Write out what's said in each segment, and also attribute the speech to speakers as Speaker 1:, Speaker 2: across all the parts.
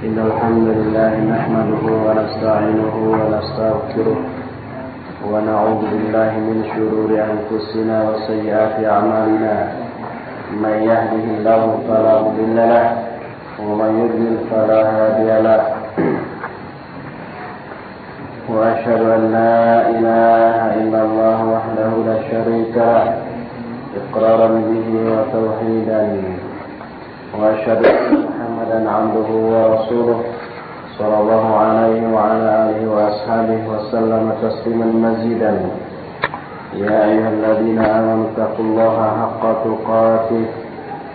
Speaker 1: إن الحمد لله نحمده ونستعينه ونستغفره ونعوذ بالله من شرور أنفسنا وسيئات أعمالنا من يهده الله فلا مضل له ومن يضلل فلا هادي له وأشهد أن لا إله إلا الله وحده لا شريك له إقرارا به وتوحيدا وأشهد أن محمدا عبده ورسوله صلى الله عليه وعلى آله وأصحابه وسلم تسليما مزيدا يا أيها الذين آمنوا اتقوا الله حق تقاته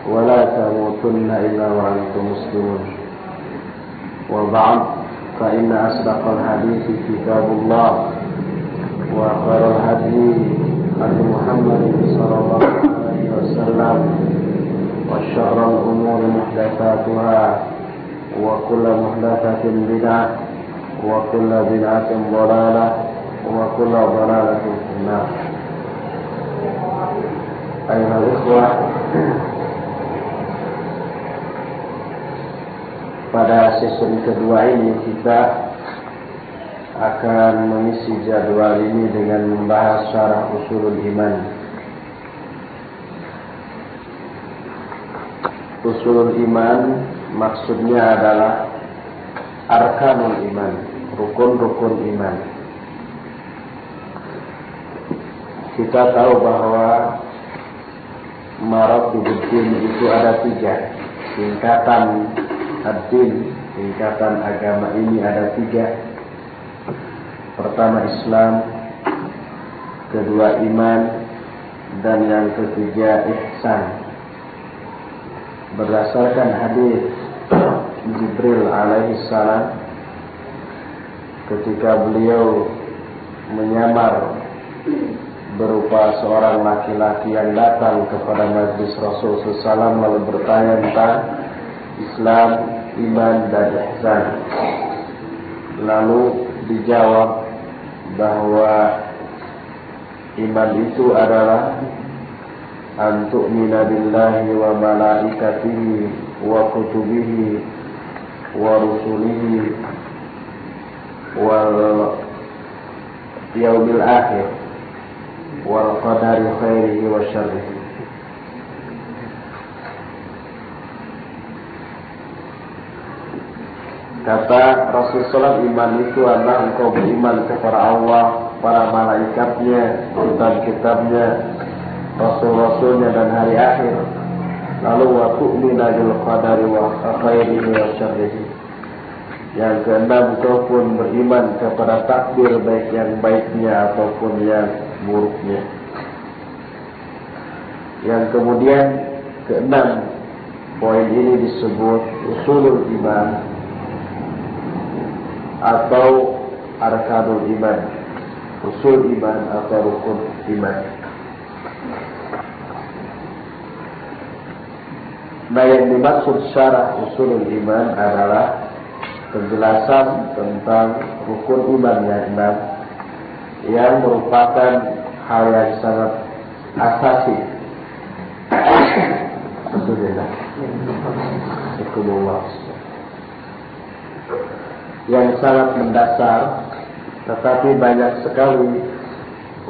Speaker 1: ولا تموتن إلا وأنتم مسلمون وبعد فإن أصدق الحديث كتاب الله وخير الهدي هدي محمد صلى الله عليه وسلم وشر الأمور محدثاتها وكل محدثة بدعة وكل بدعة ضلالة وكل ضلالة في النار. أيها الإخوة, pada sesi kedua ini kita akan mengisi jadwal ini dengan membahas syarah usulul iman. Usulul iman maksudnya adalah arkanul iman, rukun-rukun iman. Kita tahu bahwa marathibuddin itu ada 3 tingkatan ad-din, tingkatan agama ini ada 3. Pertama Islam, kedua iman, dan yang ketiga ihsan. Berdasarkan hadis Jibril alaihi salam ketika beliau menyamar berupa seorang laki-laki yang datang kepada majlis Rasul SAW lalu bertanya tentang Islam, iman, dan ihsan. Lalu dijawab bahwa iman itu adalah an tu'mina billahi wa malaikatihi wa kutubihi wa rusulihi wal yaumil akhir wal qadari khairihi wa syarrihi. Kata Rasulullah, iman itu adalah engkau beriman kepada Allah, para malaikatnya, kitab-kitabnya, rasul-rasulnya, dan hari akhir. Lalu wa tu'mina bil qadari wa khairihi wa syarrihi. Yang keenam, engkau pun beriman kepada takdir, baik yang baiknya ataupun yang buruknya. Yang kemudian keenam, poin ini disebut usulul iman atau arkanul iman, usul iman atau rukun iman. Nah, yang dimaksud syarah usulul iman adalah penjelasan tentang rukun iman yang 6 yang merupakan hal yang sangat asasi. Alhamdulillah. Yang sangat mendasar, tetapi banyak sekali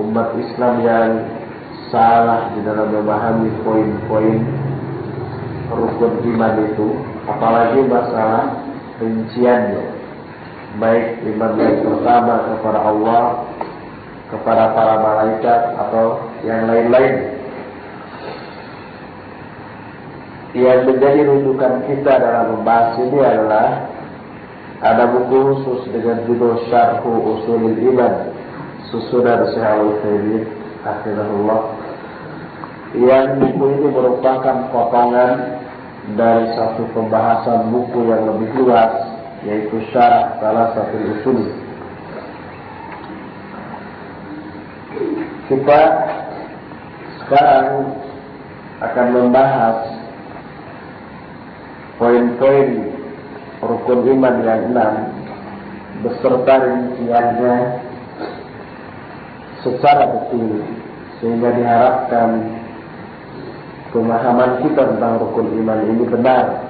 Speaker 1: umat Islam yang salah di dalam memahami poin-poin rukun iman itu, apalagi masalah rinciannya, baik iman yang pertama kepada Allah, kepada para malaikat, atau yang lain-lain. Yang menjadi rujukan kita dalam membahas ini adalah ada buku khusus dengan judul Syarhu Usulul Iman, susunan Syekh Al-Utsaimin hafizahullah. Yang buku ini merupakan potongan dari satu pembahasan buku yang lebih luas, yaitu Syarah Salasatul Usul. Kita sekarang akan membahas poin-poin rukun iman yang 6 beserta rinciannya secara betul, sehingga diharapkan pemahaman kita tentang rukun iman ini benar,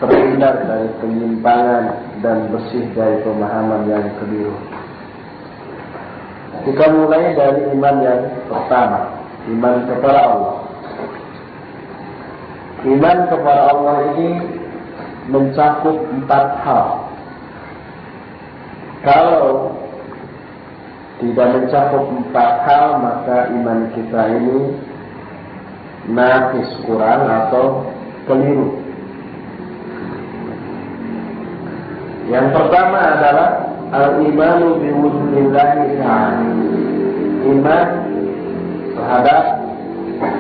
Speaker 1: terlihat terhindar dari penyimpangan dan bersih dari pemahaman yang keliru. Kita mulai dari iman yang pertama, iman kepada Allah. Iman kepada Allah ini mencakup 4 hal. Kalau tidak mencakup 4 hal, maka iman kita ini naqis, kurang atau keliru. Yang pertama adalah al-imanu biwujudillahi ta'ala. Iman terhadap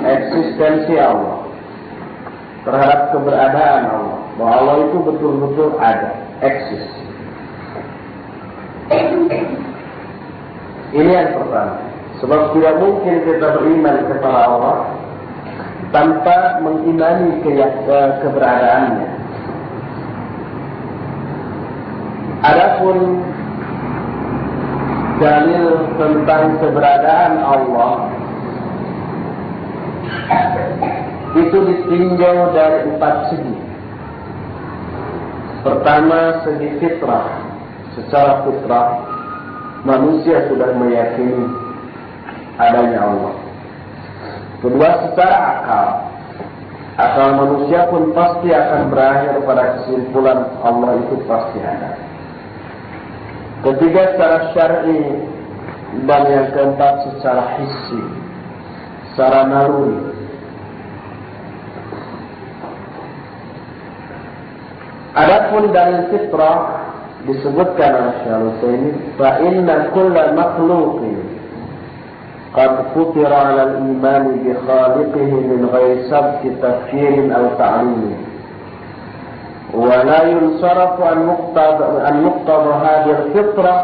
Speaker 1: eksistensi Allah, terhadap keberadaan Allah, bahwa Allah itu betul-betul ada, eksis. Ini yang pertama. Sebab tidak mungkin kita beriman kepada Allah tanpa mengimani keberadaannya. Adapun dalil tentang keberadaan Allah itu ditinjau dari 4 segi. Pertama, segi fitrah. Secara fitrah manusia sudah meyakini adanya Allah. Kedua, secara akal. Akal manusia pun pasti akan berakhir pada kesimpulan Allah itu pasti ada. Ketiga, secara syar'i. Dan yang keempat, secara hissi, secara naluri. Adapun dari fitrah disebutkan oleh Syekh ini, fa inna kulla makhluqin qad futira 'ala al-iman bi khaliqihi min ghairi sabqi tafkirin aw ta'lim, wa la yunsarafu an muqtada hadhihi al-fitrah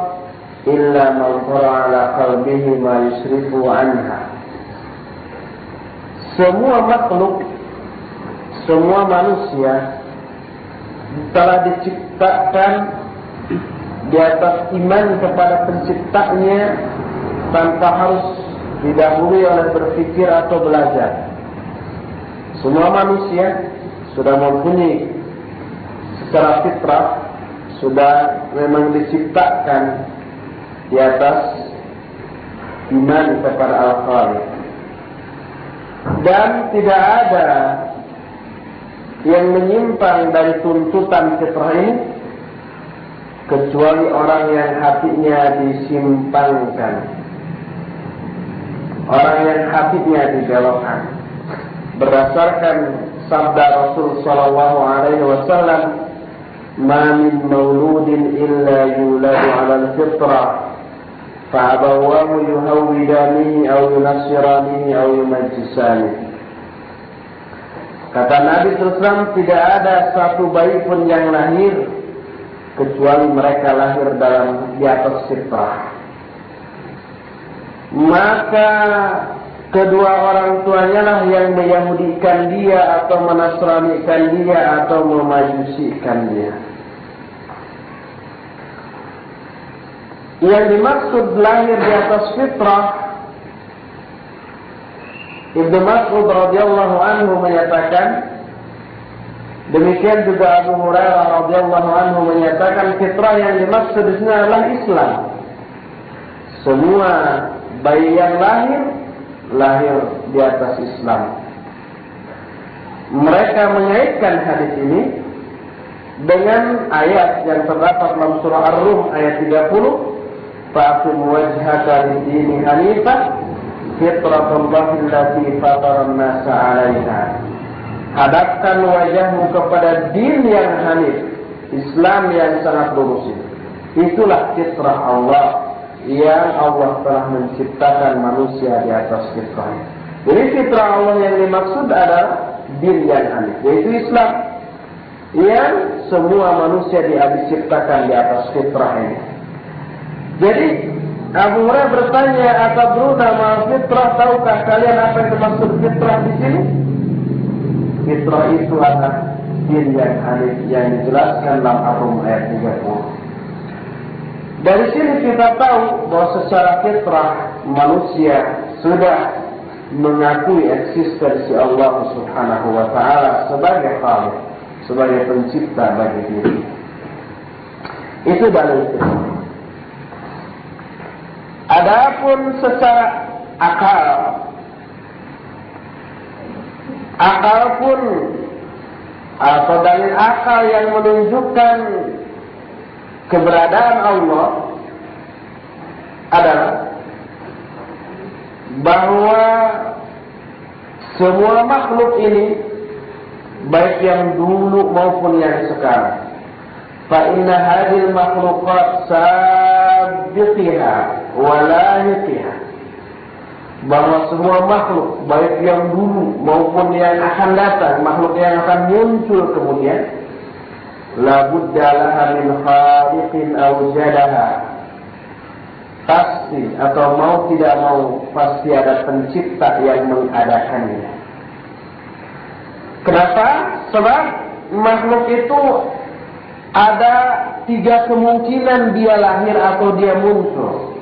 Speaker 1: illa man tara 'ala qalbihi ma yusrifu 'anha. Semua makhluk, semua manusia telah diciptakan di atas iman kepada penciptanya tanpa harus didahului oleh berpikir atau belajar. Semua manusia sudah mempunyai secara fitrah, sudah memang diciptakan di atas iman kepada Al-Khaliq. Dan tidak ada yang menyimpang dari tuntutan fitrah ini kecuali orang yang hatinya disimpangkan, orang yang hatinya dibelokkan. Berdasarkan sabda Rasul sallallahu alaihi wasallam, "Ma min mauludin illa yuladu 'ala al-fitrah, fa abawahu yuhawwidanihi aw yunassiranihi aw yumajjisanihi." Kata Nabi SAW, tidak ada satu bayi pun yang lahir kecuali mereka lahir di atas fitrah. Maka kedua orang tuanya lah yang meyahudikan dia atau menasranikan dia atau memajusikan dia. Yang dimaksud lahir di atas fitrah, Ibnu Mas'ud radhiyallahu anhu menyatakan, demikian juga Abu Hurairah radhiyallahu anhu menyatakan, fitrah yang dimaksud di sini adalah Islam. Semua bayi yang lahir di atas Islam. Mereka mengaitkan hadis ini dengan ayat yang terdapat dalam surah Ar-Rum ayat 30, "Fa'qim wajhaka lid-dini hanifan fitratallahi allati fataran nasa 'alaiha." Hadapkan wajahmu kepada din yang hanif, Islam yang sangat lurus. Itulah fitrah Allah yang Allah telah menciptakan manusia di atas fitrah. Jadi fitrah Allah yang dimaksud adalah din yang hanif, yaitu Islam, yang semua manusia diciptakan di atas fitrah ini. Jadi Abu Hurairah bertanya, "Atadruna ma fitrah? Tahukah kalian apa yang dimaksud fitrah di sini?" Fitrah itu adalah din yang hanif yang dijelaskan dalam Ar-Rum ayat 30. Dari sini kita tahu bahwa secara fitrah manusia sudah mengakui eksistensi Allah Subhanahu wa taala sebagai Khaliq, sebagai pencipta bagi diri. Itu dalil kedua. Adapun secara akal pun atau dalil akal yang menunjukkan keberadaan Allah adalah bahwa semua makhluk ini, baik yang dulu maupun yang sekarang, fa inna hadhil makhluqat sabiqiha wa lahiqiha, bahwa semua makhluk, baik yang dulu maupun yang akan datang, makhluk yang akan muncul kemudian, la budda laha min khaliqin awjadaha, pasti atau mau tidak mau pasti ada pencipta yang mengadakannya. Kenapa? Sebab makhluk itu ada 3 kemungkinan dia lahir atau dia muncul.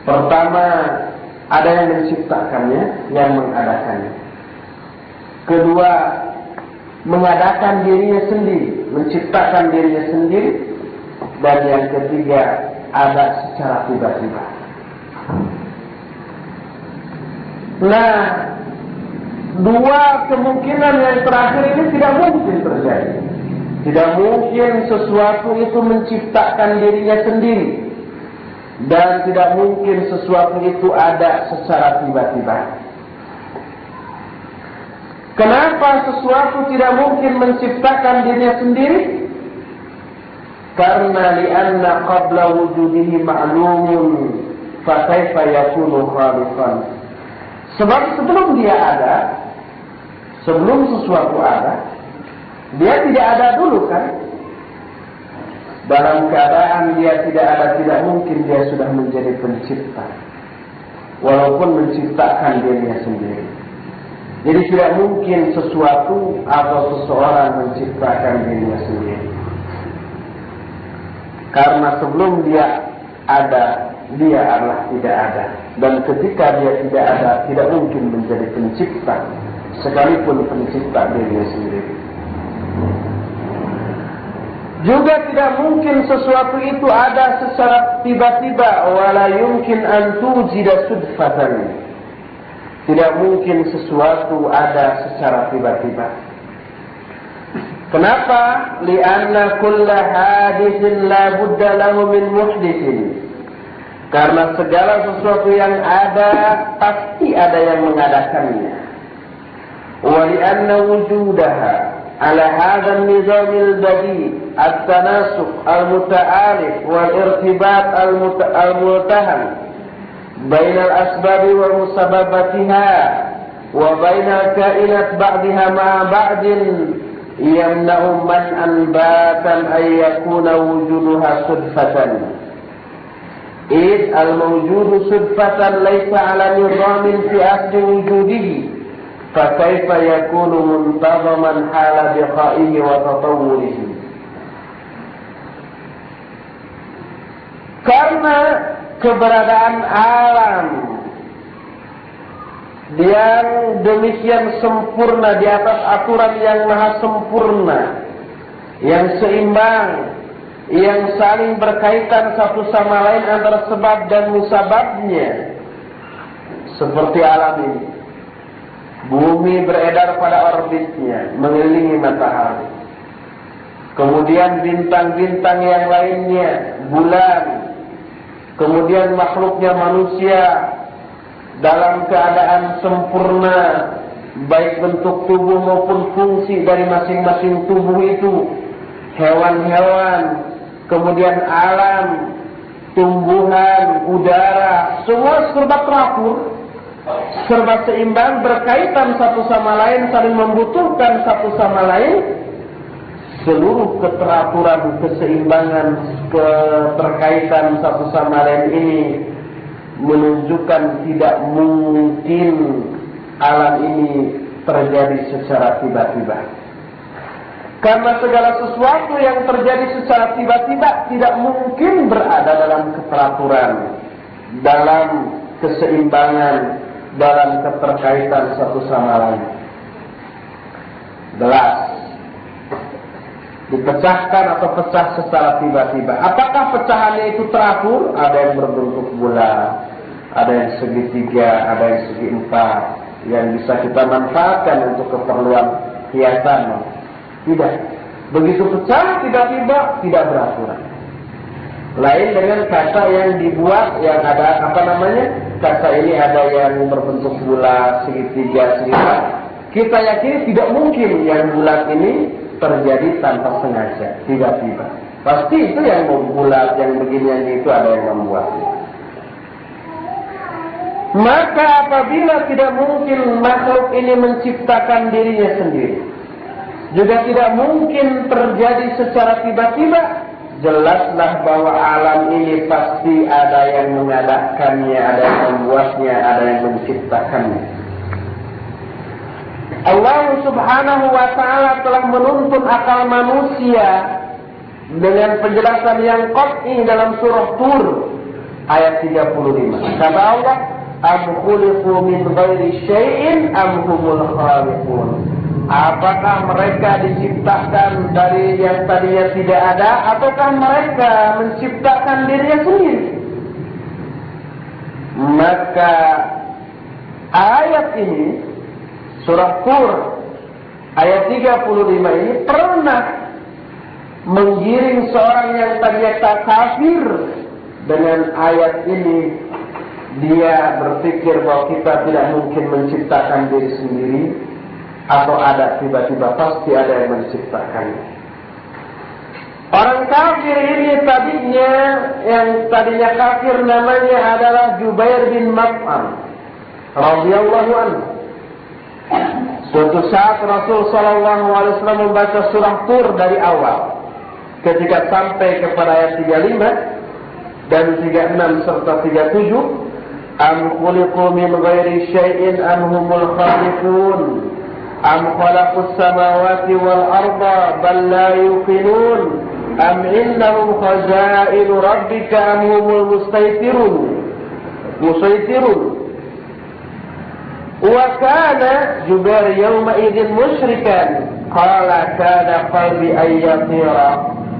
Speaker 1: Pertama, ada yang menciptakannya, yang mengadakannya. Kedua, mengadakan dirinya sendiri, menciptakan dirinya sendiri. Dan yang ketiga, ada secara tiba-tiba. Nah, 2 kemungkinan yang terakhir ini tidak mungkin terjadi. Tidak mungkin sesuatu itu menciptakan dirinya sendiri, dan tidak mungkin sesuatu itu ada secara tiba-tiba. Kenapa sesuatu tidak mungkin menciptakan dirinya sendiri? Karena li'anna qabla wujudihi ma'lumun fa kaifa yakunu khaliqan. Sebab sebelum dia ada, sebelum sesuatu ada, dia tidak ada dulu kan? Dalam keadaan dia tidak ada, tidak mungkin dia sudah menjadi pencipta, walaupun menciptakan dirinya sendiri. Jadi tidak mungkin sesuatu atau seseorang menciptakan dirinya sendiri. Karena sebelum dia ada, dia adalah tidak ada. Dan ketika dia tidak ada, tidak mungkin menjadi pencipta, sekalipun pencipta dirinya sendiri. Juga tidak mungkin sesuatu itu ada secara tiba-tiba, wala yumkin an tujida sudfatan. Tidak mungkin sesuatu ada secara tiba-tiba. Kenapa? Li'anna kulla hadithin la budda lahu min muhdithin. Karena segala sesuatu yang ada pasti ada yang mengadakannya. Wa li'anna wujudaha على هذا النظام البديع التناسق المتعارف والارتباط المتهم بين الأسباب ومسبباتها وبين الكائنات بعضها مع بعض يمنع منعا باتا أن يكون وجودها صدفة إذ الموجود صدفة ليس على نظام في أصل وجوده فكيف يكون منتظما حال بقائه وتطوره. Karena keberadaan alam yang demikian sempurna di atas aturan yang maha sempurna, yang seimbang, yang saling berkaitan satu sama lain antara sebab dan musababnya, seperti alam ini. Bumi beredar pada orbitnya, mengelilingi matahari. Kemudian bintang-bintang yang lainnya, bulan. Kemudian makhluknya manusia dalam keadaan sempurna, baik bentuk tubuh maupun fungsi dari masing-masing tubuh itu. Hewan-hewan, kemudian alam, tumbuhan, udara, semua serba teratur, serba seimbang, berkaitan satu sama lain, saling membutuhkan satu sama lain. Seluruh keteraturan, keseimbangan, keterkaitan satu sama lain ini menunjukkan tidak mungkin alam ini terjadi secara tiba-tiba. Karena segala sesuatu yang terjadi secara tiba-tiba tidak mungkin berada dalam keteraturan, dalam keseimbangan, dalam keterkaitan satu sama lain. gelas dipecahkan atau pecah secara tiba-tiba. Apakah pecahannya itu teratur? Ada yang berbentuk bulat, ada yang segitiga, ada yang segi empat, yang bisa kita manfaatkan untuk keperluan hiasan. Tidak. Begitu pecah tiba-tiba tidak beraturan. Lain dengan kaca yang dibuat yang ada kaca ini ada yang berbentuk bulat, segitiga, segitiga. Kita yakini tidak mungkin yang bulat ini terjadi tanpa sengaja, tiba-tiba. Pasti itu yang membulat, yang beginian itu ada yang membuatnya. Maka apabila tidak mungkin makhluk ini menciptakan dirinya sendiri, juga tidak mungkin terjadi secara tiba-tiba, jelaslah bahwa alam ini pasti ada yang mengadakannya, ada yang membuatnya, ada yang menciptakannya. Allah Subhanahu wa ta'ala telah menuntun akal manusia dengan penjelasan yang qat'i dalam surah Tur ayat 35. Kata Allah, am khuliqu min ghairi syai'in am humul khaliqun. Apakah mereka diciptakan dari yang tadinya tidak ada, ataukah mereka menciptakan dirinya sendiri? Maka ayat ini, surah Tur ayat 35 ini pernah menggiring seorang yang tadinya kafir. Dengan ayat ini dia berpikir bahwa kita tidak mungkin menciptakan diri sendiri, atau ada tiba-tiba, pasti ada yang menciptakannya. Orang kafir ini yang tadinya kafir namanya adalah Jubair bin Mut'im radhiyallahu anhu. Suatu saat Rasul sallallahu alaihi wasallam membaca surah Tur dari awal. Ketika sampai kepada ayat 35 dan 36 serta 37, am khuliqu min ghairi syai'in am humul khaliqun am khalaqus samawati wal arda bal la yuqinun am innahum khazainu rabbika am humul musaytirun. وكان جبير يومئذ مشركا قال كان قلبي أن يطير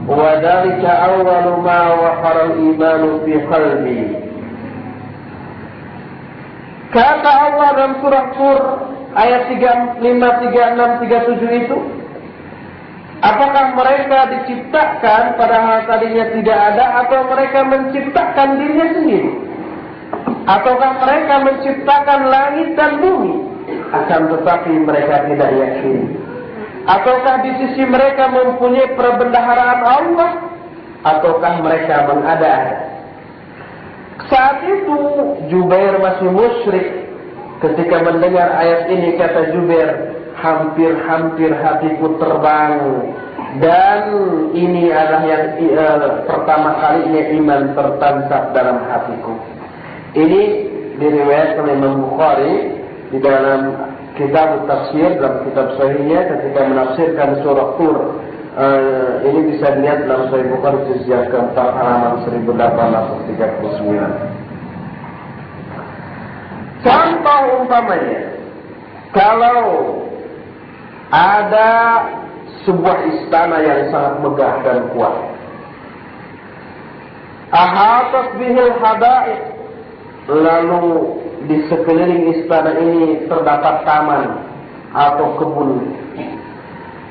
Speaker 1: وذلك أول ما وقر الإيمان في قلبي. Kata Allah dalam surah Tur ayat 35, 36, 37 itu, apakah mereka diciptakan padahal tadinya tidak ada, atau mereka menciptakan dirinya sendiri? Ataukah mereka menciptakan langit dan bumi, akan tetapi mereka tidak yakin? Ataukah di sisi mereka mempunyai perbendaharaan Allah, ataukah mereka mengada-ada? Saat itu Jubair masih musyrik. Ketika mendengar ayat ini, kata Jubair, hampir-hampir hatiku terbang, dan ini adalah yang pertama kalinya iman tertancap dalam hatiku. Ini diriwayatkan oleh Imam Bukhari di dalam kitab tafsir, dalam kitab sahihnya ketika menafsirkan surah Tur. Ini bisa dilihat dalam Sahih Bukhari juz yang keempat halaman 1839. Contoh umpamanya, kalau ada sebuah istana yang sangat megah dan kuat, ahatat bihil hada'iq, lalu di sekeliling istana ini terdapat taman atau kebun.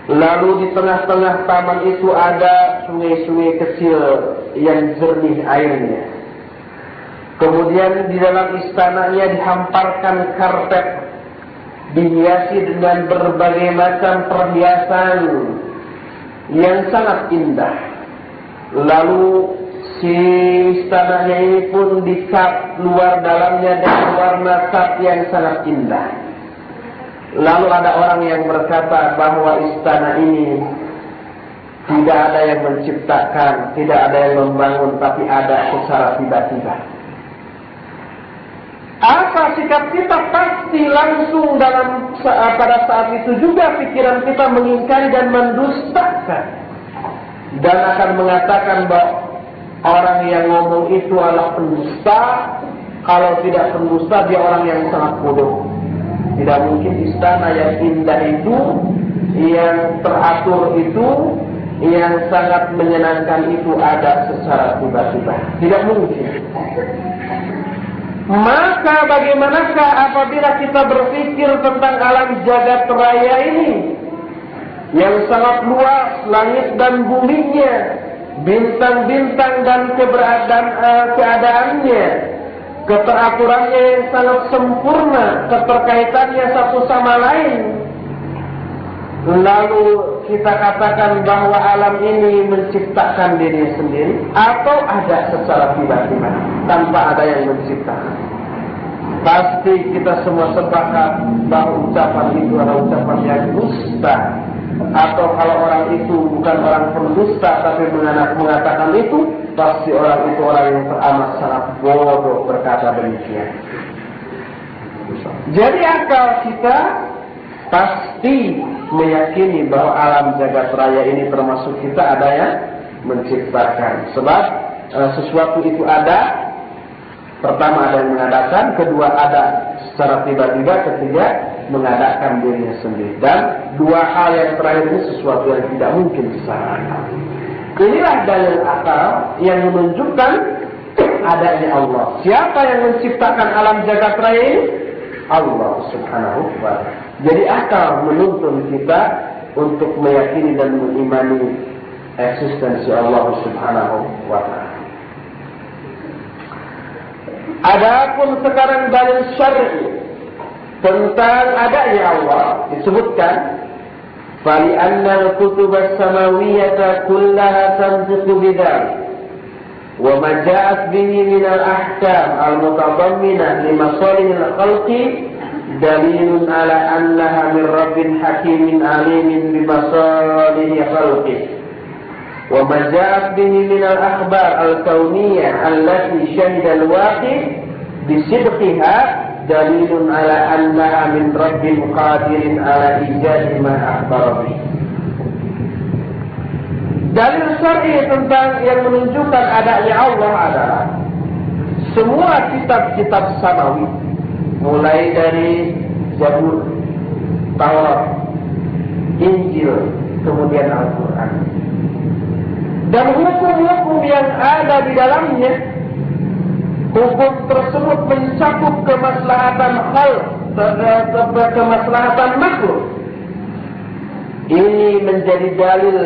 Speaker 1: Lalu di tengah-tengah taman itu ada sungai-sungai kecil yang jernih airnya. Kemudian di dalam istananya dihamparkan karpet, dihiasi dengan berbagai macam perhiasan yang sangat indah. Lalu si istananya ini pun dicat luar dalamnya dengan warna cat yang sangat indah. Lalu ada orang yang berkata bahwa istana ini tidak ada yang menciptakan, tidak ada yang membangun, tapi ada secara tiba-tiba. Apa sikap kita? Pasti langsung pada saat itu juga pikiran kita mengingkari dan mendustakan, dan akan mengatakan bahwa orang yang ngomong itu adalah pendusta. Kalau tidak pendusta, dia orang yang sangat bodoh. Tidak mungkin istana yang indah itu yang teratur itu, yang sangat menyenangkan itu ada secara tiba-tiba. Tidak mungkin. Maka bagaimanakah apabila kita berpikir tentang alam jagat raya ini yang sangat luas, langit dan buminya, bintang-bintang dan keadaannya, keteraturannya yang sangat sempurna, keterkaitannya satu sama lain. Lalu kita katakan bahwa alam ini menciptakan dirinya sendiri, atau ada secara tiba-tiba tanpa ada yang menciptakan. Pasti kita semua sepakat bahwa ucapan itu adalah ucapan yang dusta. Atau kalau orang itu bukan orang pendusta tapi mengatakan itu, pasti orang itu orang yang teramat sangat bodoh berkata demikian. Jadi akal kita pasti meyakini bahwa alam jagat raya ini termasuk kita ada yang menciptakan. Sebab sesuatu itu ada, pertama ada yang mengadakan, kedua ada secara tiba-tiba, ketiga mengadakan dirinya sendiri. Dan dua hal yang terakhir ini sesuatu yang tidak mungkin secara akal. Inilah dalil akal yang menunjukkan adanya Allah. Siapa yang menciptakan alam jagat raya ini? Allah subhanahu wa ta'ala. Jadi akal menuntun kita untuk meyakini dan mengimani eksistensi Allah subhanahu wa ta'ala. Adapun sekarang dalil syar'i tentang adanya Allah disebutkan, fali anna al-kutub as-samawiyyah kullaha tantiqu bidzalik wa ma ja'at bihi min al-ahkam al-mutadamminah li masalihil khalqi dalilun ala annaha min rabbin hakimin alimin bi masalihi khalqi wa ma ja'at bihi min al-akhbar al-kauniyah allati shahida al-waqi bi sidqiha dalilun ala annaha min rabbin qadirin ala ijadi ma akhbara bi. Dalil syar'i tentang yang menunjukkan adanya Allah adalah semua kitab-kitab samawi, mulai dari Zabur, Taurat, Injil, kemudian Al-Quran, dan hukum-hukum yang ada di dalamnya. Hukum tersebut mencakup kemaslahatan kemaslahatan makhluk. Ini menjadi dalil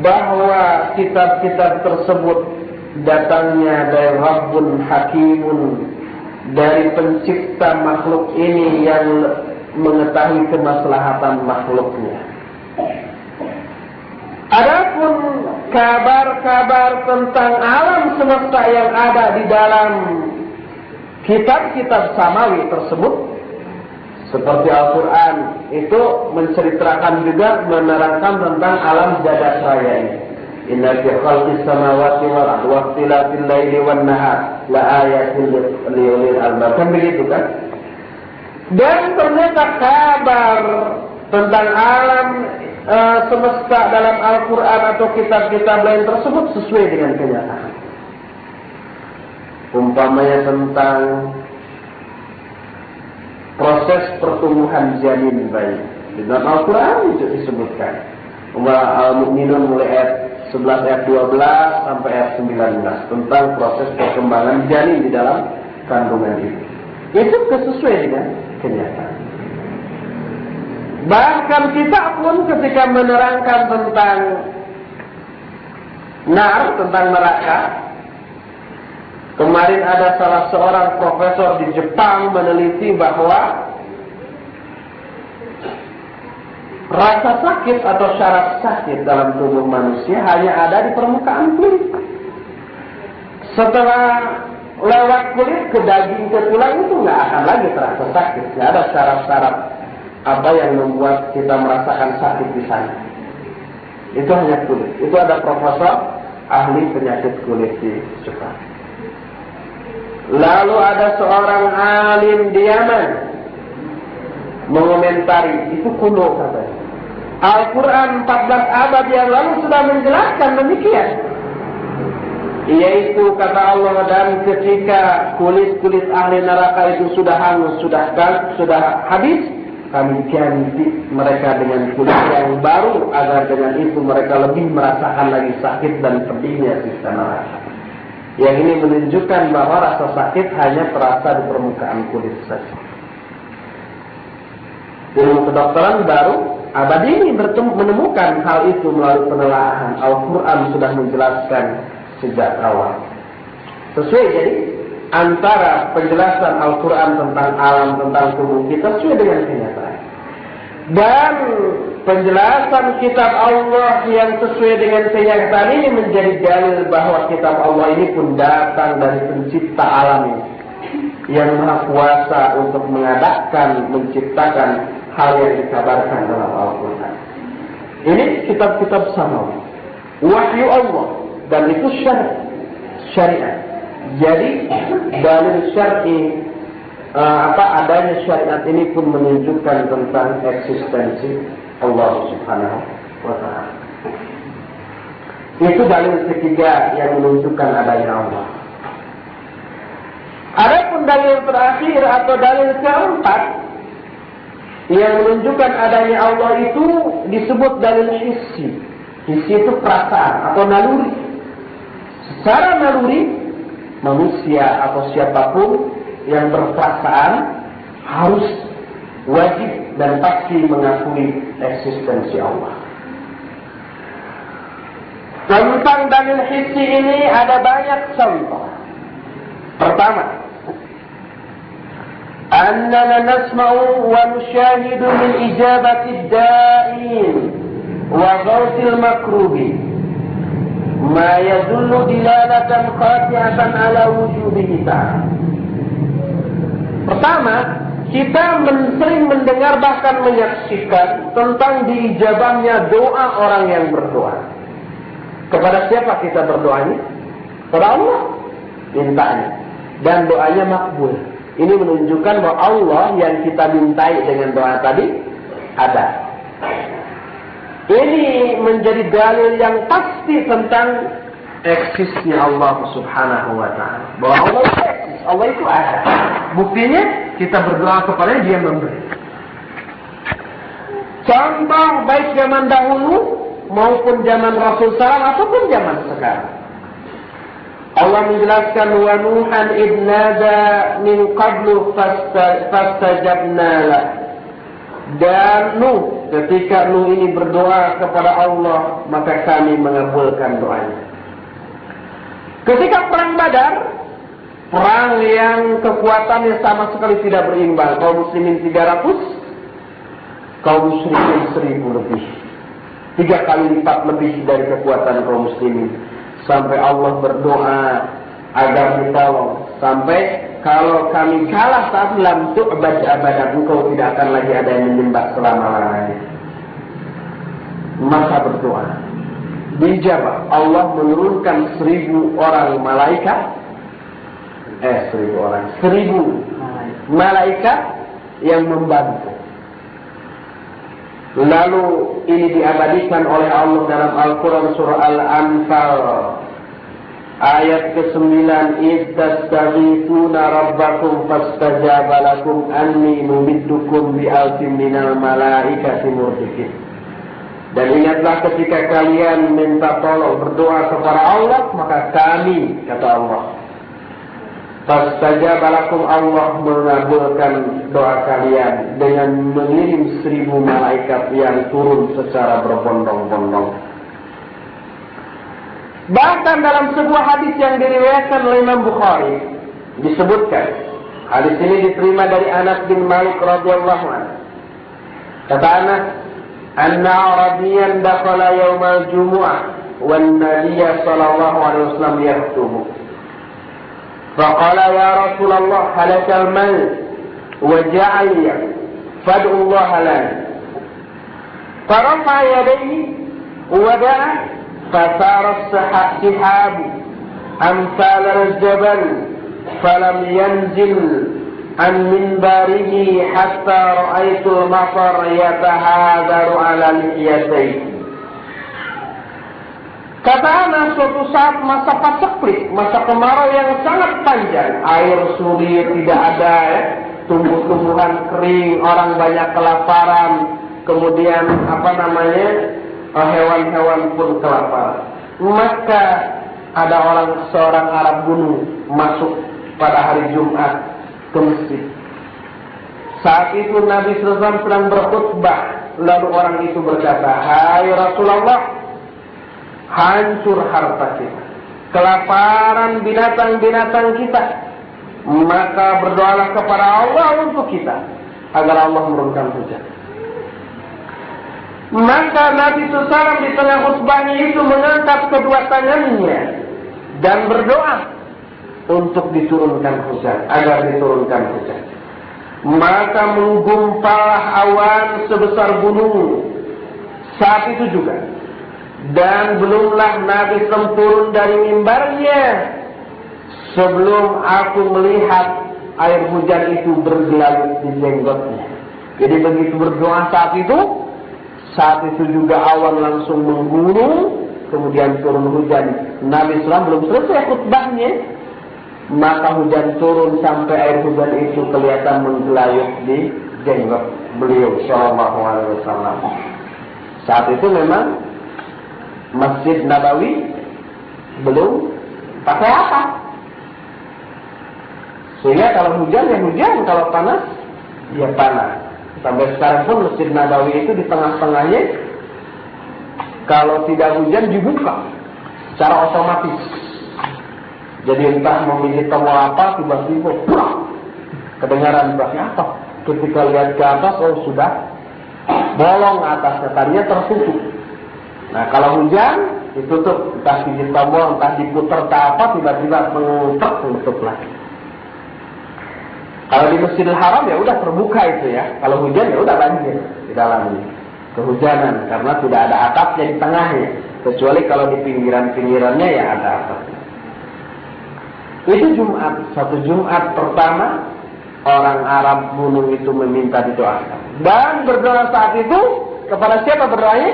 Speaker 1: bahwa kitab-kitab tersebut datangnya dari Rabbun Hakimun, dari pencipta makhluk ini yang mengetahui kemaslahatan makhluknya. Adapun kabar-kabar tentang alam semesta yang ada di dalam kitab-kitab samawi tersebut, seperti Al-Quran, itu menceritakan juga, menerangkan tentang alam jagat raya ini. Inna fi khalqis samawati wal ardi wa ikhtilafil laili wan nahar la ayatin li ulil albab. Kan begitu kan? Dan ternyata kabar tentang alam semesta dalam Al-Quran atau kitab-kitab lain tersebut sesuai dengan kenyataan. Umpamanya tentang proses pertumbuhan janin bayi. Di dalam Al-Quran itu disebutkan. Al-Mu'minun mulai ayat 11 ayat 12 sampai ayat 19 tentang proses perkembangan janin di dalam kandungan itu. Itu sesuai dengan kenyataan. Bahkan kita pun ketika menerangkan tentang tentang neraka, kemarin ada salah seorang profesor di Jepang meneliti bahwa rasa sakit atau syarat sakit dalam tubuh manusia hanya ada di permukaan kulit. Setelah lewat kulit ke daging ke tulang itu nggak akan lagi terasa sakit. Nggak ada syarat-syarat apa yang membuat kita merasakan sakit di sana. Itu hanya kulit. Itu ada profesor ahli penyakit kulit di Jepang. Lalu ada seorang alim di Yaman mengomentari, itu kuno katanya. Al-Quran 14 abad yang lalu sudah menjelaskan demikian. Yaitu kata Allah, dan ketika kulit-kulit ahli neraka itu sudah hangus, sudah habis, kami ganti mereka dengan kulit yang baru agar dengan itu mereka lebih merasakan lagi sakit dan pedihnya siksa neraka. Yang ini menunjukkan bahwa rasa sakit hanya terasa di permukaan kulit saja. Ilmu kedokteran baru abad ini menemukan hal itu melalui penelaahan. Al-Quran sudah menjelaskan sejak awal. Sesuai jadi antara penjelasan Al-Quran tentang alam, tentang tubuh kita sesuai dengan kenyataan. Dan penjelasan kitab Allah yang sesuai dengan kenyataan ini menjadi dalil bahwa kitab Allah ini pun datang dari pencipta alam ini, yang maha kuasa untuk mengadakan, menciptakan hal yang dikabarkan dalam Al-Quran. Ini kitab-kitab samawi, wahyu Allah, dan itu syariat. Jadi dalil syar'i adanya syariat ini pun menunjukkan tentang eksistensi Allah Subhanahu wa Ta'ala. Itu dalil ketiga yang menunjukkan adanya Allah. Adapun dalil terakhir atau dalil keempat yang menunjukkan adanya Allah itu disebut dalil hissi. Hissi itu perasaan atau naluri. Secara naluri, manusia atau siapapun yang berperasaan harus wajib dan pasti mengakui eksistensi Allah. Tentang dalil hissi ini ada banyak contoh. Pertama, annana nasma'u wa nushahidu min ijabati ad-da'in wa ghawthil makrubi ma yadullu dilalatan qati'atan ala wujubihi ta'ala. Pertama, kita sering mendengar bahkan menyaksikan tentang diijabahnya doa orang yang berdoa. Kepada siapa kita berdoanya? Kepada Allah mintanya, dan doanya makbul. Ini menunjukkan bahwa Allah yang kita mintai dengan doa tadi ada. Ini menjadi dalil yang pasti tentang eksisnya Allah Subhanahu wa Ta'ala. Bahwa Allah itu eksis, Allah itu ada. Buktinya kita berdoa kepada Dia memberi. Contoh baik zaman dahulu maupun zaman Rasul SAW ataupun zaman sekarang. Allah menjelaskan wa Nuhan idnada min qablu fastajabna lah. Dan Nuh, ketika Nuh ini berdoa kepada Allah, maka kami mengabulkan doanya. Ketika perang Badar, perang yang kekuatannya sama sekali tidak berimbang, kaum muslimin 300, kaum musyrikin 1000 lebih, 3 kali lipat lebih dari kekuatan kaum muslimin. Sampai Allah berdoa agar ditolong. Sampai kalau kami kalah saat lam tu'bad abadan, engkau tidak akan lagi ada yang menyembah selama-lamanya. Maka berdoa dijawab. Allah menurunkan 1000 orang malaikat, 1000 malaikat yang membantu. Lalu ini diabadikan oleh Allah dalam Al-Quran surah Al-Anfal ayat ke-9, "Idzastaghithuna rabbakum fastajaba lakum anni mumiddukum bi alfin minal malaikati murdifin." Dan ingatlah ketika kalian minta tolong berdoa kepada Allah, maka kami, kata Allah, fastajaba lakum, Allah mengabulkan doa kalian dengan mengirim 1000 malaikat yang turun secara berbondong-bondong. Bahkan dalam sebuah hadis yang diriwayatkan oleh Imam Bukhari disebutkan, hadis ini diterima dari Anas bin Malik radhiyallahu anhu. Kata Anas, "Anna Arabiyan dakhala yaumal jumu'ah wan Nabiy sallallahu alaihi wasallam yaktubu. Faqala ya Rasulullah halakal mal waja'ali fad'u Allah lana." Farafa yadayhi wada'a فصار السحاب أمثال الجبل فلم ينزل عن منبره حتى رأيت المطر يتهادر على لحيتيه. Kata Anas, suatu saat masa paceklik, masa kemarau yang sangat panjang, air suri tidak ada,
Speaker 2: tumbuh-tumbuhan kering, orang banyak kelaparan, kemudian hewan-hewan pun kelaparan. Maka ada seorang Arab gunung masuk pada hari Jumat ke masjid. Saat itu Nabi SAW sedang berkhutbah, lalu orang itu berkata, "Hai Rasulullah, hancur harta kita, kelaparan binatang-binatang kita, maka berdoalah kepada Allah untuk kita agar Allah menurunkan hujan." Maka Nabi SAW di tengah khutbahnya itu mengangkat kedua tangannya dan berdoa untuk diturunkan hujan, agar diturunkan hujan. Maka menggumpalah awan sebesar gunung saat itu juga. Dan belumlah Nabi turun dari mimbarnya sebelum aku melihat air hujan itu bergelayut di jenggotnya. Jadi begitu berdoa saat itu juga awan langsung menggunung, kemudian turun hujan. Nabi SAW belum selesai khutbahnya, maka hujan turun sampai air hujan itu kelihatan menggelayut di jenggot beliau Shallallahu Alaihi Wasallam. Saat itu memang Masjid Nabawi belum pakai apa, sehingga kalau hujan ya hujan, kalau panas ya panas. Sampai sekarang pun Masjid Nabawi itu di tengah-tengahnya kalau tidak hujan dibuka secara otomatis. Jadi entah memilih tombol apa, tiba-tiba kedengaran bunyi apa. Ketika lihat ke atas, oh sudah bolong atasnya, tadinya tertutup. Nah kalau hujan ditutup, entah di tombol, entah diputar ke apa, tiba-tiba menutup lagi. Kalau di Masjidil Haram ya udah terbuka itu ya. Kalau hujan ya udah banjir di dalamnya, kehujanan, karena tidak ada atapnya di tengahnya. Kecuali kalau di pinggiran-pinggirannya ya ada atapnya. Itu Jumat, satu Jumat pertama orang Arab gunung itu meminta didoakan. Dan berdoa saat itu kepada siapa berdoanya?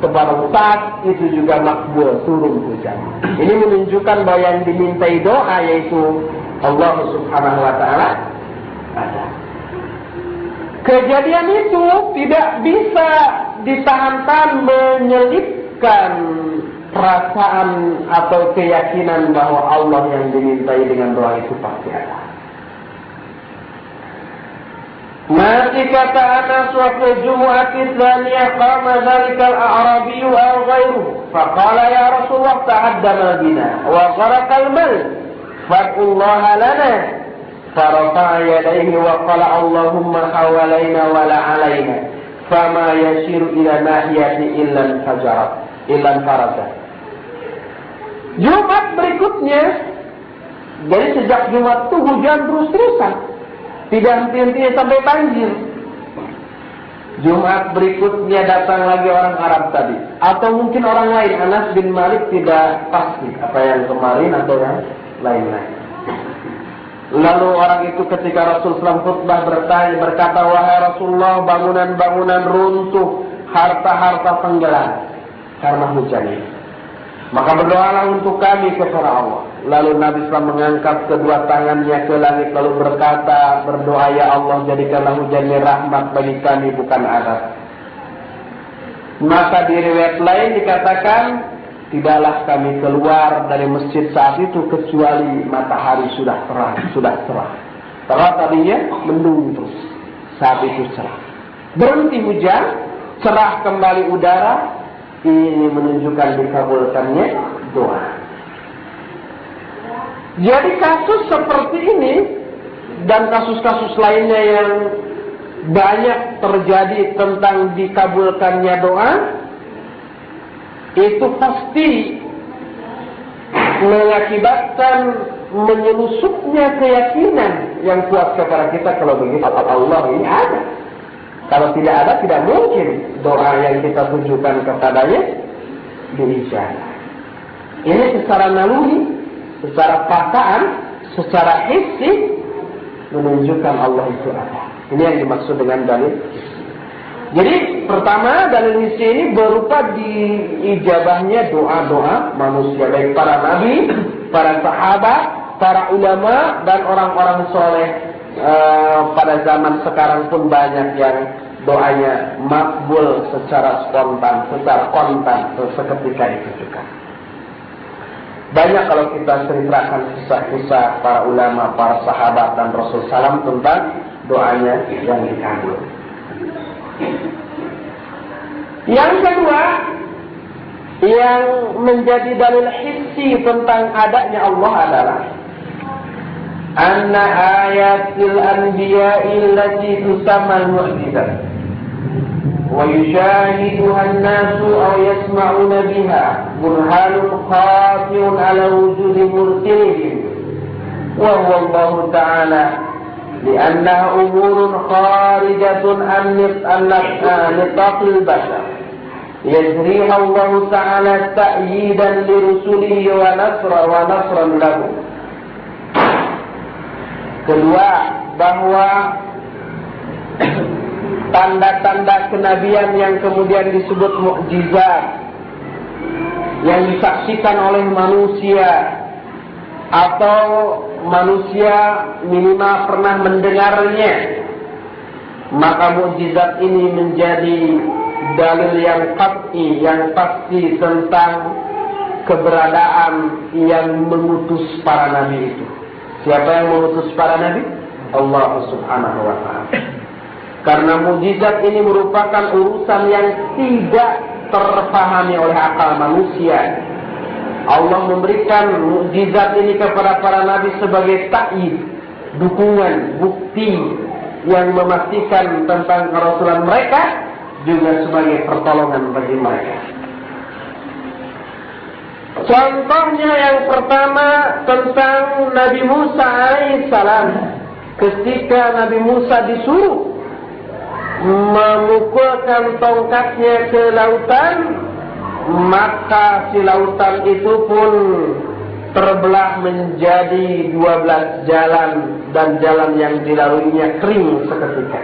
Speaker 2: Kepada saat itu juga makbul, turun hujan. Ini menunjukkan bahwa yang dimintai doa yaitu Allah Subhanahu wa Ta'ala ada. Kejadian itu tidak bisa ditahan-tahan menyelipkan perasaan atau keyakinan bahwa Allah yang dimintai dengan doa itu pasti ada. Mati kata Anas waktu Jumat Islamiyah qama dzalikal a'rabiyyu aw ghairuhu faqala ya Rasulullah ta'addama bina wa gharaqal mal fad'ullaha lana farafa'a yadayhi wa qala Allahumma hawalaina wa la alaina fama yashiru ila nahiyati illa farajah. Jumat berikutnya, jadi sejak Jumat itu hujan terus-terusan, tidak henti-hentinya sampai banjir. Jumat berikutnya datang lagi orang Arab tadi, atau mungkin orang lain. Anas bin Malik tidak pasti apa yang kemarin atau yang lain-lain. Lalu orang itu ketika Rasul SAW khutbah berkata, wahai Rasulullah, bangunan-bangunan runtuh, harta-harta tenggelam karena hujan ini. Maka berdoalah untuk kami kepada Allah. Lalu Nabi SAW mengangkat kedua tangannya ke langit lalu berkata, berdoa ya Allah, jadikanlah hujan ini rahmat bagi kami, bukan azab. Maka di riwayat lain dikatakan, tidaklah kami keluar dari masjid saat itu kecuali matahari sudah terang, Terang tadinya mendung terus, saat itu cerah. Berhenti hujan, cerah kembali udara. Ini menunjukkan dikabulkannya doa. Jadi kasus seperti ini dan kasus-kasus lainnya yang banyak terjadi tentang dikabulkannya doa, itu pasti mengakibatkan menyelusupnya keyakinan yang kuat kepada kita kalau begitu Allah ini ada. Kalau tidak ada, tidak mungkin doa yang kita tujukan kepadanya diijabah. Ini secara naluri, secara perasaan, secara hissi menunjukkan Allah itu ada. Ini yang dimaksud dengan dalil. Jadi pertama dalil hissi ini berupa diijabahnya doa-doa manusia, baik para nabi, para sahabat, para ulama dan orang-orang soleh pada zaman sekarang pun banyak yang doanya makbul secara spontan, secara kontan, seketika itu juga. Banyak kalau kita ceritakan kisah-kisah para ulama, para sahabat dan Rasul Sallam tentang doanya yang dikabul. Yang kedua, yang menjadi dalil hissi tentang adanya Allah adalah anna ayatil anbiya'i allati tusamma al-mu'jizat wa yushahiduha an-nasu aw yasma'una biha burhanun qati'un ala wujudi mursilihim wa huwa Allah ta'ala li'annaha umurun kharijatun an nitaqil bashar yajriha Allah ta'ala ta'yidan li rusulihi wa nasran lahu. Kedua, bahwa tanda-tanda kenabian yang kemudian disebut mukjizat yang disaksikan oleh manusia atau manusia minimal pernah mendengarnya, maka mukjizat ini menjadi dalil yang qat'i, yang pasti tentang keberadaan yang mengutus para nabi itu. Siapa yang mengutus para nabi? Allah Subhanahu wa ta'ala. Karena mukjizat ini merupakan urusan yang tidak terpahami oleh akal manusia. Allah memberikan mukjizat ini kepada para nabi sebagai ta'yid, dukungan, bukti yang memastikan tentang kerasulan mereka, juga sebagai pertolongan bagi mereka. Contohnya yang pertama tentang Nabi Musa alaihissalam. Ketika Nabi Musa disuruh memukulkan tongkatnya ke lautan, maka si lautan itu pun terbelah menjadi 12 jalan, dan jalan yang dilaluinya kering seketika.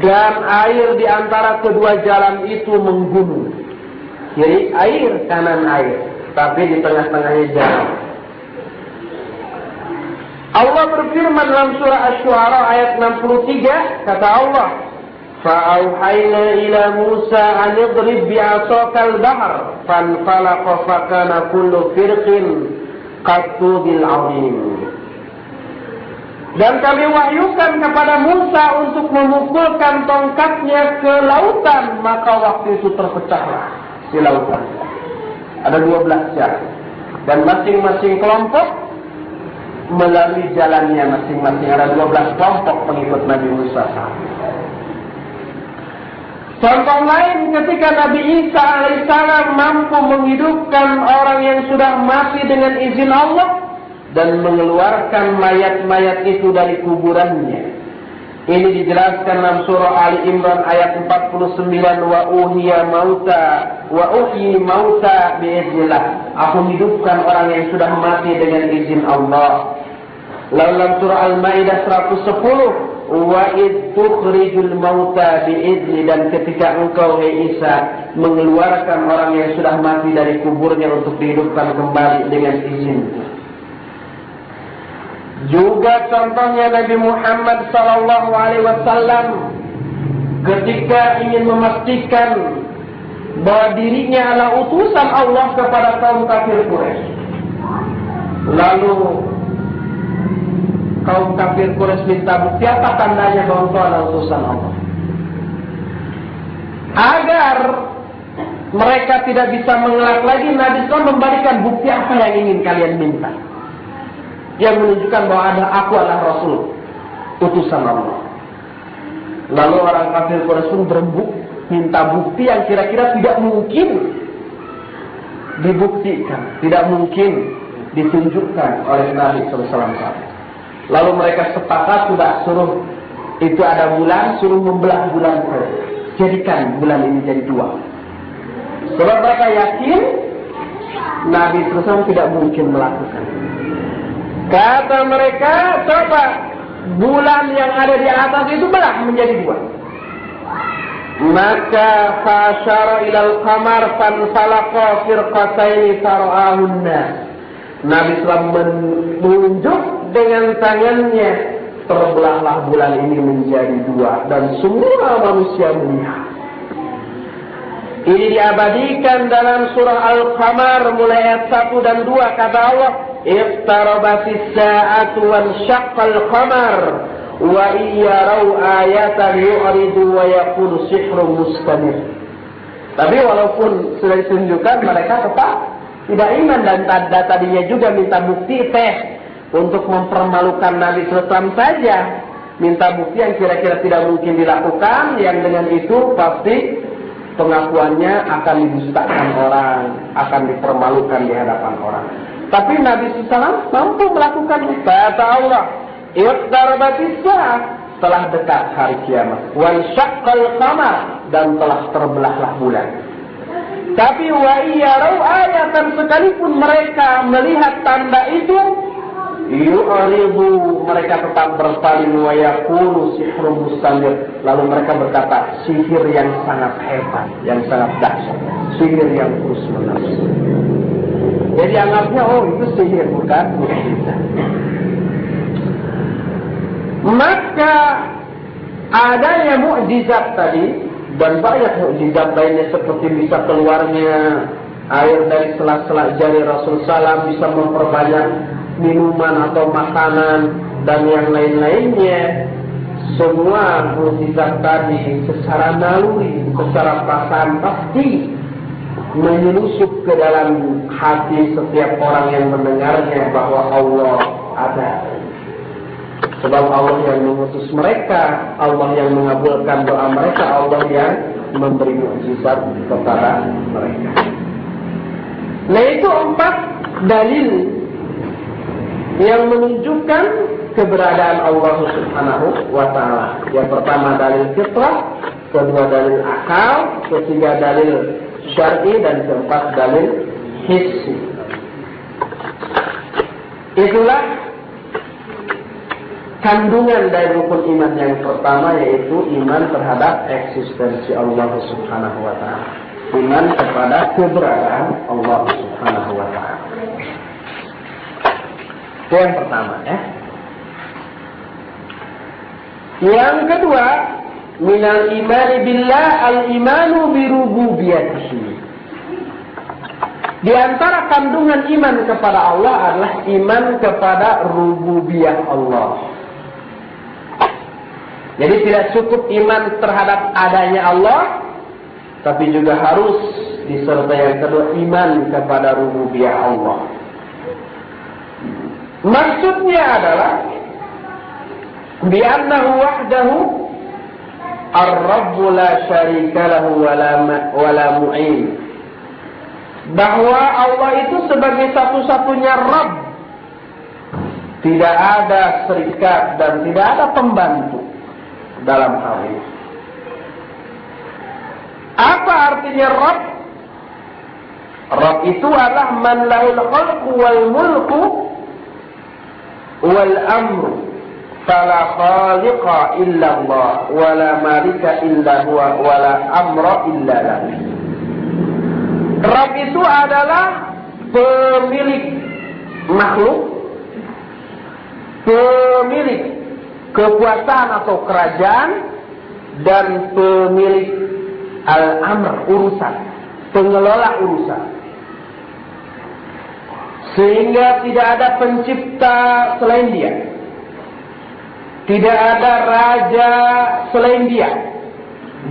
Speaker 2: Dan air di antara kedua jalan itu menggunung. Kiri air, kanan air, tapi di tengah-tengahnya jalan. Allah berfirman dalam surah Asy-Syu'ara ayat 63, kata Allah, فَأَوْحَيْنَا إِلَى مُوسَى أَنِ اضْرِبْ بِعَصَاكَ الْبَحْرَ فَانْفَلَقَ فَكَانَ كُلُّ فِرْقٍ كَالطُّودِ الْعَظِيمِ. Dan kami wahyukan kepada Musa untuk memukulkan tongkatnya ke lautan, maka waktu itu terpecahlah si lautan. Ada 12 jalan, dan masing-masing kelompok melalui jalannya masing-masing. Ada 12 kelompok pengikut Nabi Musa. Contoh lain, ketika Nabi Isa alaihissalam mampu menghidupkan orang yang sudah mati dengan izin Allah dan mengeluarkan mayat-mayat itu dari kuburannya. Ini dijelaskan dalam surah Ali Imran ayat 49, wa uhyi mauta biiznillah. Aku hidupkan orang yang sudah mati dengan izin Allah. Lalu dalam surah Al-Maidah 110, wa id tukhrijul mauta biizni, dan ketika engkau hai Isa mengeluarkan orang yang sudah mati dari kuburnya untuk dihidupkan kembali dengan izin. Juga contohnya Nabi Muhammad sallallahu alaihi wasallam ketika ingin memastikan bahwa dirinya adalah utusan Allah kepada kaum kafir Quraisy. Lalu kaum kafir Quraisy minta bukti, apa tandanya bahwa engkau adalah utusan Allah? Agar mereka tidak bisa mengelak lagi, Nabi SAW memberikan bukti apa yang ingin kalian minta, yang menunjukkan bahwa aku adalah Rasul, utusan Allah. Lalu orang kafir Quraisy pun berembuk, minta bukti yang kira-kira tidak mungkin dibuktikan, tidak mungkin ditunjukkan oleh Nabi SAW. Lalu mereka sepakat, sudah suruh, itu ada bulan, suruh membelah bulan itu, jadikan bulan ini jadi 2. Sebab mereka yakin Nabi SAW tidak mungkin melakukan. Kata mereka, coba bulan yang ada di atas itu belah menjadi 2. Maka fasyara ilal qamar fanfalaqa firqataini fara'ahunna. Nabi SAW menunjuk dengan tangannya terbelahlah bulan ini menjadi dua dan semua manusia melihat. Ini diabadikan dalam surah Al-Qamar mulai ayat 1 dan 2, kata Allah, iqtarabatis sa'atu wan syaqqal qamar wa iyarau ayatan yu'ridu wa yaqulu sihrun mustamir. Tapi walaupun sudah ditunjukkan, mereka tetap tidak iman dan tadinya juga minta bukti untuk mempermalukan Nabi SAW saja. Minta bukti yang kira-kira tidak mungkin dilakukan, yang dengan itu pasti pengakuannya akan didustakan orang, akan dipermalukan di hadapan orang. Tapi Nabi SAW mampu melakukan itu. Kata Allah, iqtarabatis sa'ah, telah dekat hari kiamat. Wan syaqqal qamar, dan telah terbelahlah bulan. Tapi wa iyarau ayatan, sekalipun mereka melihat tanda itu, yu'ridu, mereka tetap berpaling, wa yaqulu sihrun mustamir, lalu mereka berkata sihir yang sangat hebat, yang sangat dahsyat, sihir yang terus menerus. Jadi anggapnya itu sihir, bukan mukjizat. Maka adanya mukjizat tadi dan banyak mukjizat lainnya, seperti bisa keluarnya air dari sela-sela jari Rasul SAW, bisa memperbanyak minuman atau makanan dan yang lain-lainnya. Semua mukjizat tadi secara naluri, secara perasaan pasti menyelusup ke dalam hati setiap orang yang mendengarnya bahwa Allah ada. Sebab Allah yang mengutus mereka, Allah yang mengabulkan doa mereka, Allah yang memberi mukjizat kepada mereka. Nah, itu 4 dalil yang menunjukkan keberadaan Allah Subhanahu wa Ta'ala. Yang pertama dalil fitrah, kedua dalil akal, ketiga dalil syar'i, dan keempat dalil hissi. Itulah kandungan dari rukun iman yang pertama, yaitu iman terhadap eksistensi Allah Subhanahu wa Ta'ala. Iman kepada keberadaan Allah Subhanahu wa Ta'ala. Itu yang pertama, ya. Yang kedua, minal imani billah al-imanu birububiyatihi. Di antara kandungan iman kepada Allah adalah iman kepada rububiyah Allah. Jadi tidak cukup iman terhadap adanya Allah, tapi juga harus disertai yang kedua, iman kepada rububiyah Allah. Maksudnya adalah bi'annahu wahdahu ar-rabbu la syarika lahu wala mu'in. Bahwa Allah itu sebagai satu-satunya Rabb, tidak ada serikat dan tidak ada pembantu dalam hal ini. Apa artinya Rabb? Rabb itu adalah man lahul khalqu wal mulku wal amru, fala khaliqa illa Allah, wala malika illa huwa, wala amra illa lahu. Rabb itu adalah pemilik makhluk, pemilik kekuasaan atau kerajaan, dan pemilik al-amr, urusan, pengelola urusan. Sehingga tidak ada pencipta selain dia, tidak ada raja selain dia,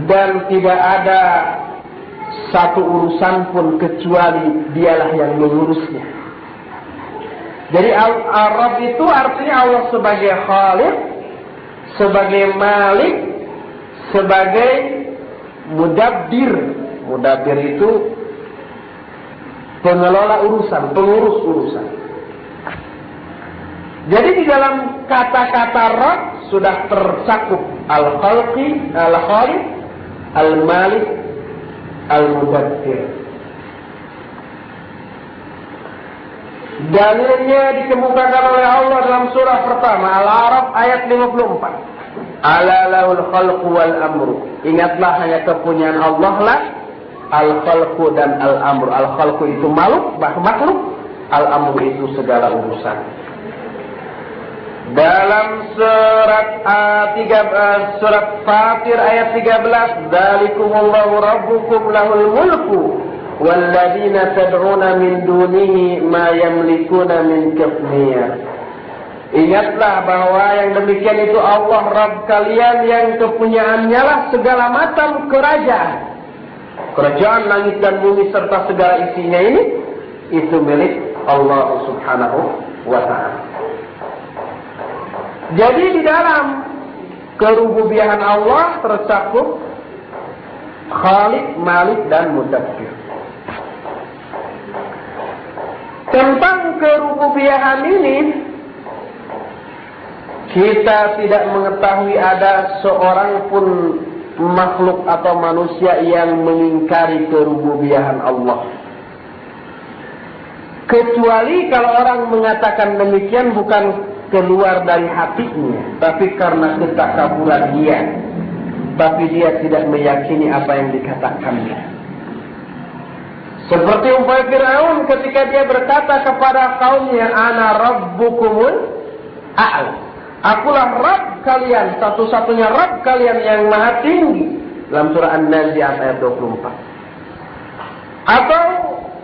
Speaker 2: dan tidak ada satu urusan pun kecuali dialah yang mengurusnya. Jadi Al-Rabb itu artinya Allah sebagai Khaliq, sebagai Malik, sebagai Mudabbir. Mudabbir itu pengelola urusan, pengurus urusan. Jadi di dalam kata-kata Rabb sudah tercakup Al-Khalqi, Al-Khaliq, Al-Malik, Al-Mudabbir. Dalilnya dikemukakan oleh Allah dalam surah pertama Al-A'raf ayat 54. Ala lahul khalqu wal amru. Ingatlah, hanya kepunyaan Allah lah al-khalqu dan al-amru. Al-khalqu itu makhluk, al-amru itu segala urusan. Dalam surat Fatir ayat 13, "Dzalikumullahu rabbukum lahul mulku walladzina tad'una min dunihi ma yamlikuna min qitmir." Ingatlah bahwa yang demikian itu Allah Rabb kalian yang kepunyaannya lah segala macam kerajaan. Kerajaan langit dan bumi serta segala isinya ini itu milik Allah Subhanahu wa ta'ala. Jadi di dalam kerububiyahan Allah tercakup Khaliq, Malik dan Mudabbir. Tentang kerububiyahan ini kita tidak mengetahui ada seorang pun makhluk atau manusia yang mengingkari kerububiyahan Allah. Kecuali kalau orang mengatakan demikian bukan keluar dari hatinya, tapi karena ketakaburan dia. Tapi dia tidak meyakini apa yang dikatakannya. Seperti umpama Firaun ketika dia berkata kepada kaumnya, "Ana rabbukumul a'la." Akulah Rabb kalian, satu-satunya Rabb kalian yang maha tinggi. Dalam surah An-Nazi'at ayat 24. Atau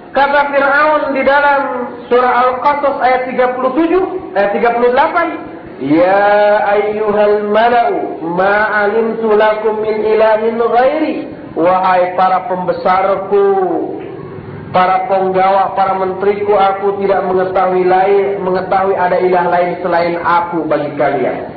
Speaker 2: kata Fir'aun di dalam surah Al-Qasas ayat 38, "Ya ayyuhal mala'u ma 'alimtu lakum min ilahin ghairi." Wahai para pembesarku, para penggawa, para menteriku, aku tidak mengetahui ada ilah lain selain aku bagi kalian.